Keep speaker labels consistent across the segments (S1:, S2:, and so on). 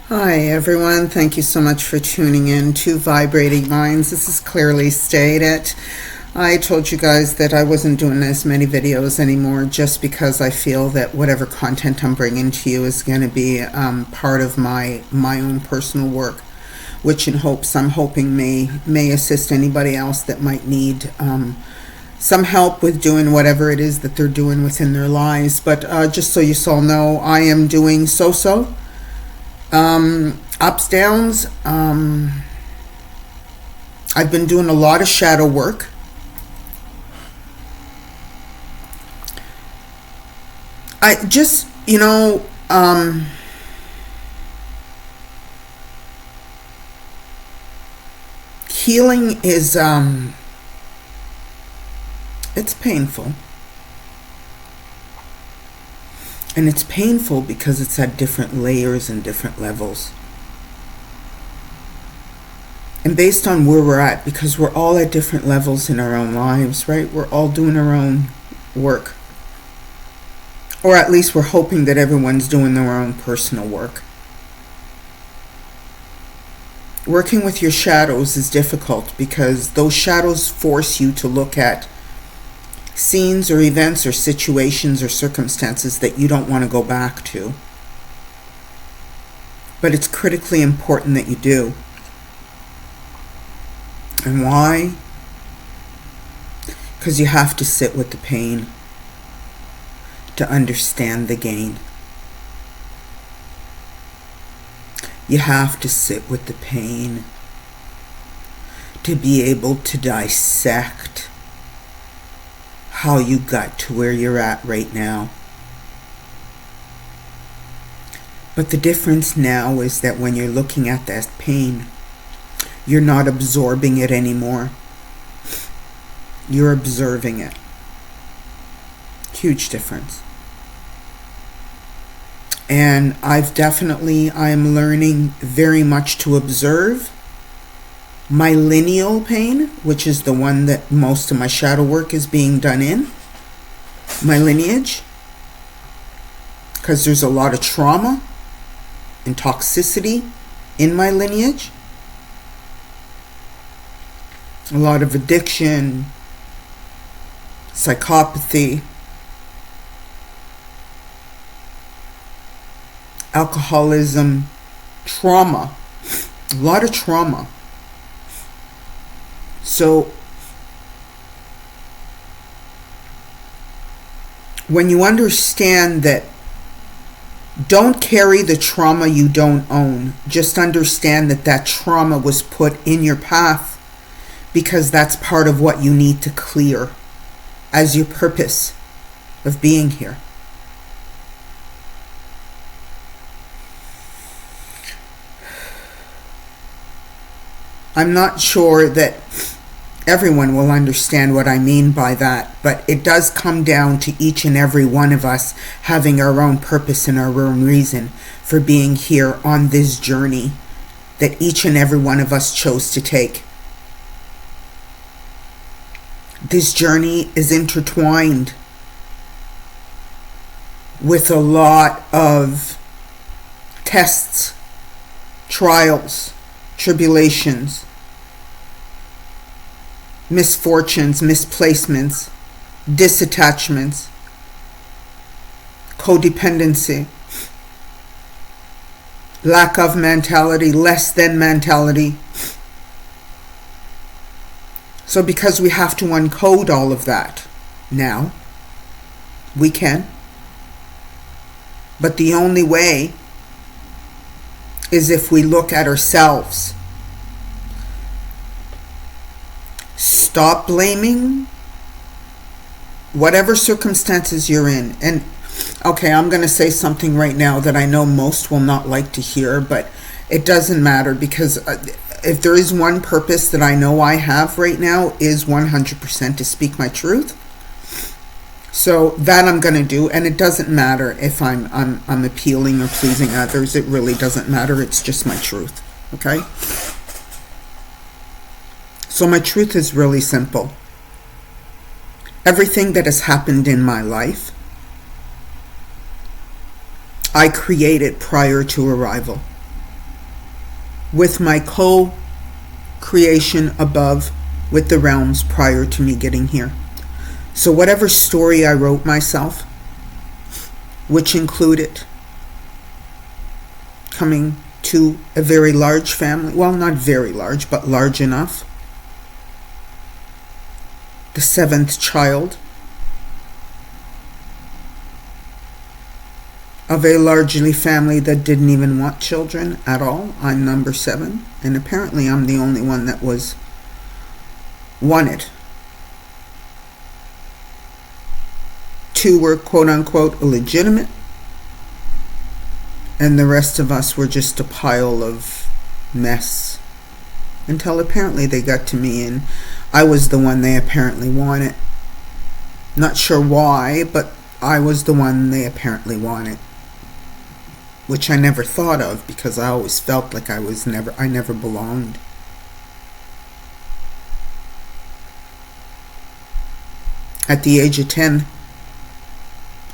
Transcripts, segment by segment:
S1: Hi everyone, thank you so much for tuning in to Vibrating Minds. This is clearly stated. I told you guys that I wasn't doing as many videos anymore just because I feel that whatever content I'm bringing to you is going to be part of my own personal work, which I'm hoping may assist anybody else that might need some help with doing whatever it is that they're doing within their lives. But just so you all know, I am doing so-so. Ups, downs. I've been doing a lot of shadow work. I just, healing is, it's painful. And it's painful because it's at different layers and different levels. And based on where we're at, because we're all at different levels in our own lives, right? We're all doing our own work. Or at least we're hoping that everyone's doing their own personal work. Working with your shadows is difficult because those shadows force you to look at scenes or events or situations or circumstances that you don't want to go back to. But it's critically important that you do. And why? Because you have to sit with the pain to understand the gain. You have to sit with the pain to be able to dissect how you got to where you're at right now. But the difference now is that when you're looking at that pain, you're not absorbing it anymore. You're observing it. Huge difference. And I am learning very much to observe my lineal pain, which is the one that most of my shadow work is being done in, my lineage, because there's a lot of trauma and toxicity in my lineage, a lot of addiction, psychopathy, alcoholism, trauma, a lot of trauma. So when you understand that, don't carry the trauma you don't own. Just understand that that trauma was put in your path because that's part of what you need to clear as your purpose of being here. I'm not sure that everyone will understand what I mean by that, but it does come down to each and every one of us having our own purpose and our own reason for being here on this journey that each and every one of us chose to take. This journey is intertwined with a lot of tests, trials, tribulations, misfortunes, misplacements, disattachments, codependency, lack of mentality, less than mentality. So because we have to uncode all of that now, we can. But the only way is if we look at ourselves. Stop blaming whatever circumstances you're in. And okay, I'm going to say something right now that I know most will not like to hear, but it doesn't matter because if there is one purpose that I know I have right now is 100% to speak my truth. So that I'm going to do, and it doesn't matter if I'm appealing or pleasing others. It really doesn't matter. It's just my truth. Okay? So my truth is really simple. Everything that has happened in my life, I created prior to arrival. with my co-creation above with the realms prior to me getting here. So whatever story I wrote myself, which included coming to a very large family, well, not very large, but large enough, the 7th child of a largely family that didn't even want children at all. I'm number 7, and apparently I'm the only one that was wanted. 2 were quote-unquote illegitimate, and the rest of us were just a pile of mess, until apparently they got to me and I was the one they apparently wanted. Not sure why, but I was the one they apparently wanted, which I never thought of because I always felt like I never belonged. At the age of 10,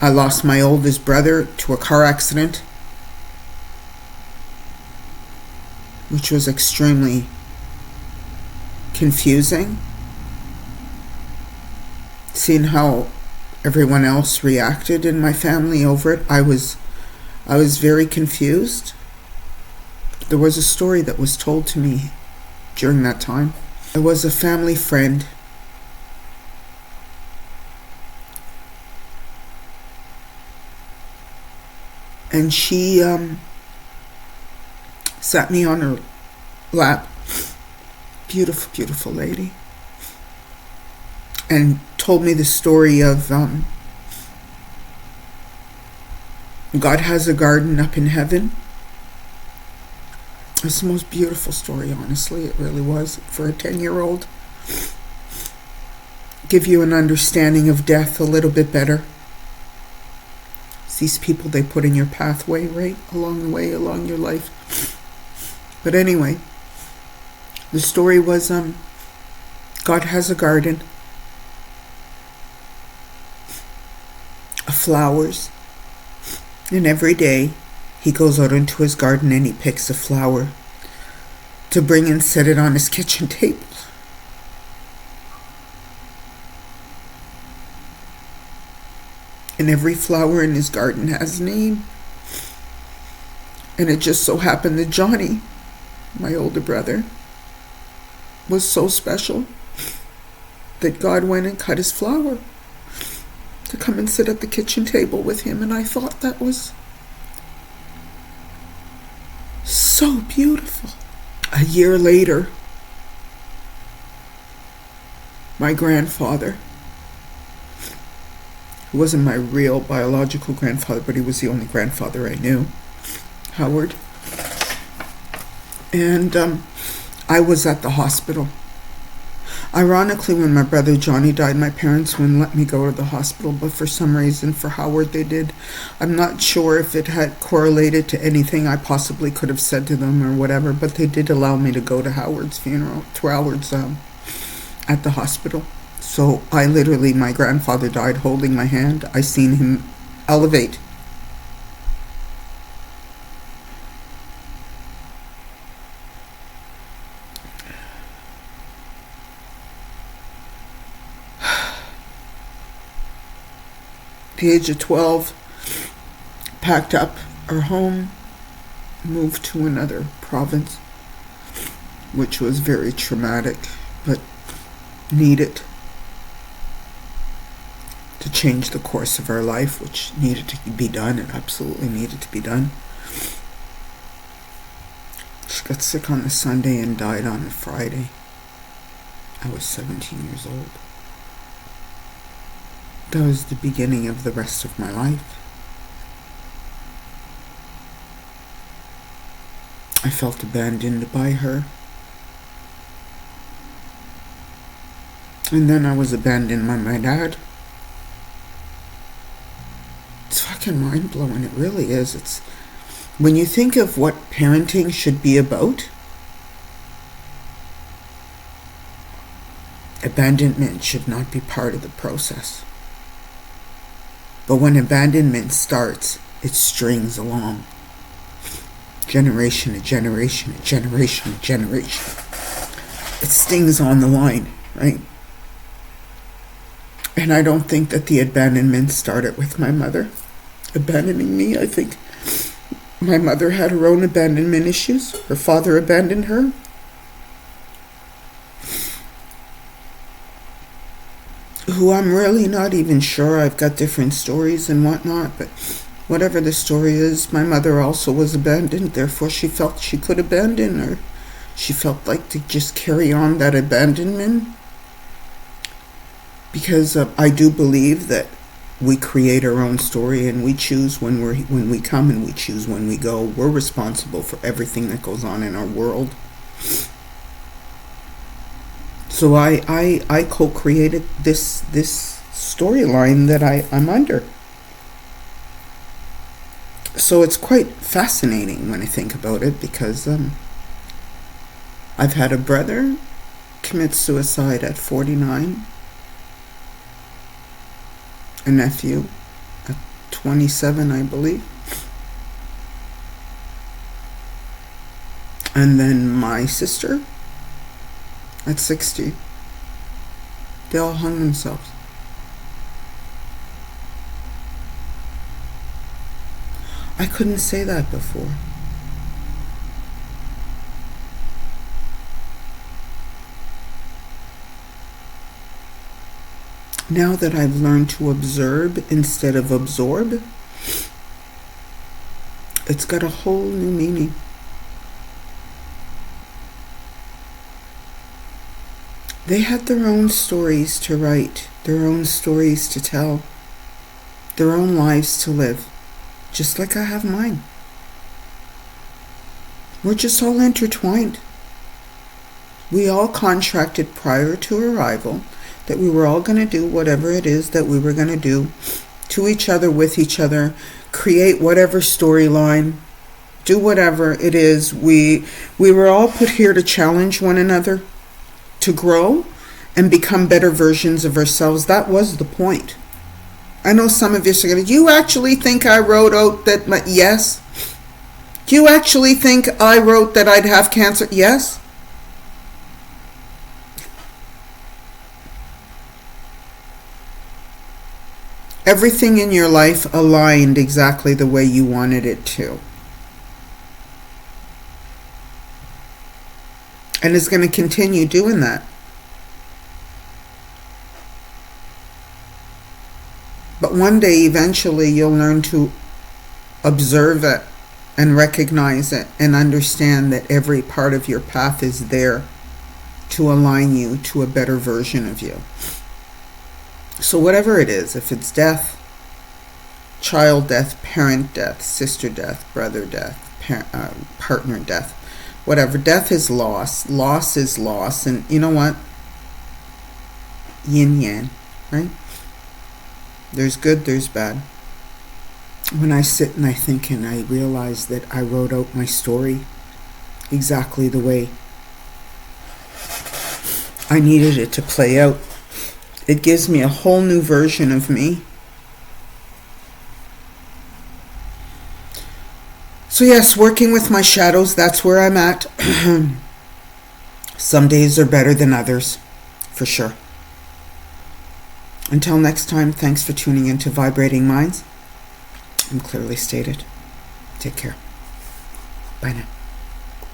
S1: I lost my oldest brother to a car accident, which was extremely confusing. Seeing how everyone else reacted in my family over it, I was very confused. There was a story that was told to me during that time. It was a family friend. And she sat me on her lap. Beautiful, beautiful lady. And told me the story of God has a garden up in heaven. It's the most beautiful story, honestly. It really was for a 10-year-old. Give you an understanding of death a little bit better. It's these people they put in your pathway, right? Along the way, along your life. But anyway, the story was God has a garden of flowers. And every day he goes out into his garden and he picks a flower to bring and set it on his kitchen table. And every flower in his garden has a name. And it just so happened that Johnny, my older brother, was so special that God went and cut his flower to come and sit at the kitchen table with him. And I thought that was so beautiful. A year later, my grandfather, who wasn't my real biological grandfather, but he was the only grandfather I knew, Howard, and I was at the hospital. Ironically, when my brother Johnny died, my parents wouldn't let me go to the hospital, but for some reason, for Howard, they did. I'm not sure if it had correlated to anything I possibly could have said to them or whatever, but they did allow me to go to Howard's funeral, to Howard's at the hospital. So I literally, my grandfather died holding my hand. I seen him elevate. At the age of 12, packed up our home, moved to another province, which was very traumatic, but needed to change the course of our life, which needed to be done. It absolutely needed to be done. She got sick on the Sunday and died on the Friday. I was 17 years old. That was the beginning of the rest of my life. I felt abandoned by her. And then I was abandoned by my dad. It's fucking mind-blowing, it really is. It's when you think of what parenting should be about, abandonment should not be part of the process. But when abandonment starts, it strings along. generation to generation to generation to generation. It stings on the line, right? And I don't think that the abandonment started with my mother abandoning me. I think my mother had her own abandonment issues. Her father abandoned her. Who I'm really not even sure. I've got different stories and whatnot, but whatever the story is, my mother also was abandoned. Therefore, she felt she could abandon her. She felt like to just carry on that abandonment. Because I do believe that we create our own story, and we choose when we come, and we choose when we go. We're responsible for everything that goes on in our world. So I co-created this storyline that I'm under. So it's quite fascinating when I think about it, because I've had a brother commit suicide at 49, a nephew at 27, I believe, and then my sister at 60. They all hung themselves. I couldn't say that before. Now that I've learned to observe instead of absorb, it's got a whole new meaning. They had their own stories to write, their own stories to tell, their own lives to live, just like I have mine. We're just all intertwined. We all contracted prior to arrival that we were all going to do whatever it is that we were going to do to each other, with each other, create whatever storyline, do whatever it is. We were all put here to challenge one another, to grow and become better versions of ourselves. That was the point. I know some of you are going to, you actually think I wrote out that, yes. Do you actually think I wrote that I'd have cancer? Yes. Everything in your life aligned exactly the way you wanted it to. And it's going to continue doing that. But one day, eventually, you'll learn to observe it and recognize it and understand that every part of your path is there to align you to a better version of you. So whatever it is, if it's death, child death, parent death, sister death, brother death, partner death, whatever, death is loss, loss is loss, and you know what? Yin yang, right? There's good, there's bad. When I sit and I think and I realize that I wrote out my story exactly the way I needed it to play out, it gives me a whole new version of me. So yes, working with my shadows, that's where I'm at. Some days are better than others, for sure. Until next time, thanks for tuning in to Vibrating Minds. I'm clearly stated. Take care. Bye now.